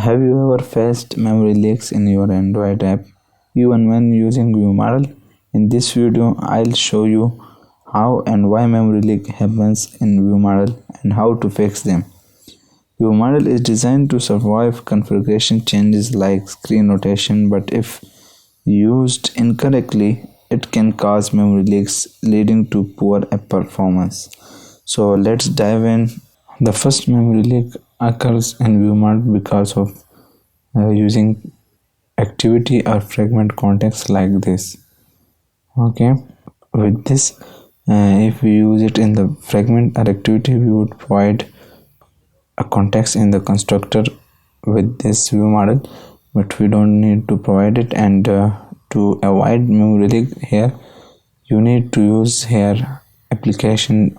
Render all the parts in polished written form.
Have you ever faced memory leaks in your Android app, even when using ViewModel? In this video, I'll show you how and why memory leak happens in ViewModel and how to fix them. ViewModel is designed to survive configuration changes like screen rotation, but if used incorrectly, it can cause memory leaks, leading to poor app performance. So let's dive in. The first memory leak occurs in ViewModel because of using activity or fragment context like this. Okay, with this, if we use it in the fragment or activity, we would provide a context in the constructor with this ViewModel, but we don't need to provide it. And to avoid memory leak here, you need to use here application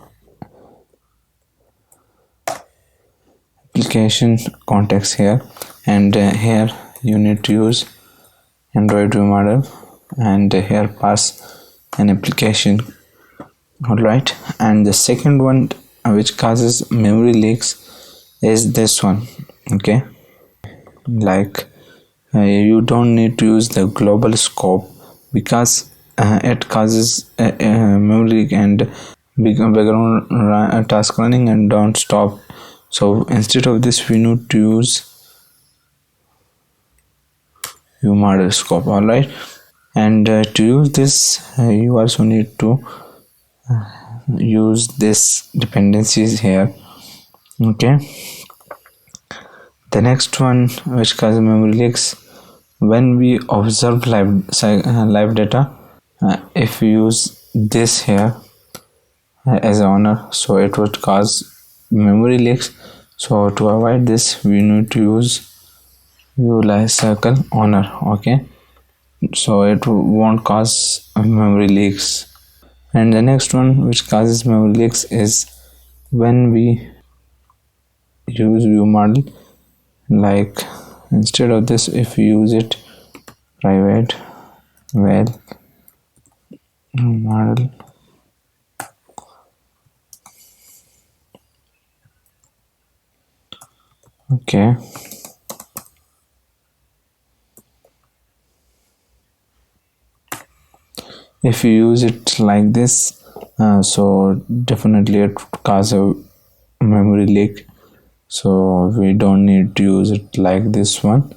context here, and here you need to use Android ViewModel, and here pass an application. All right, and the second one which causes memory leaks is this one. Okay, like you don't need to use the global scope because it causes memory leak and background task running and don't stop. So instead of this, we need to use ViewModel scope. All right, and to use this, you also need to use this dependencies here. Okay, the next one which causes memory leaks when we observe live data. If we use this here as an owner, so it would cause memory leaks. So to avoid this, we need to use view lifecycle owner. Okay, so it won't cause memory leaks. And the next one which causes memory leaks is when we use ViewModel, like instead of this, if we use it private model, okay, if you use it like this, so definitely it would cause a memory leak. So we don't need to use it like this one,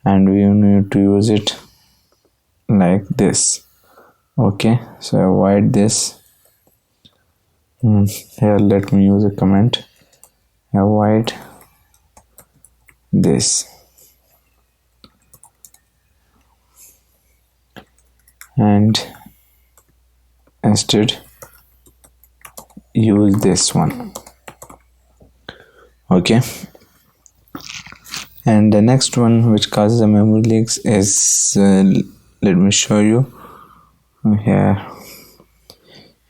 and we need to use it like this. Okay, so avoid this. Here let me use a comment, avoid this, and instead use this one. Okay, and the next one which causes a memory leaks is let me show you here.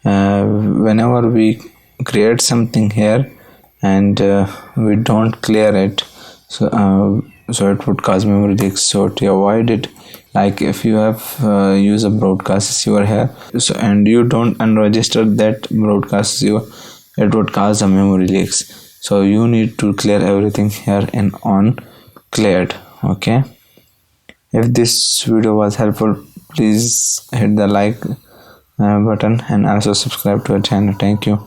Whenever we create something here and we don't clear it, so it would cause memory leaks. So to avoid it, like if you have use a broadcast receiver here, so and you don't unregister that broadcast receiver, it would cause a memory leaks. So you need to clear everything here and on cleared. Okay, if this video was helpful, please hit the like button and also subscribe to our channel. Thank you.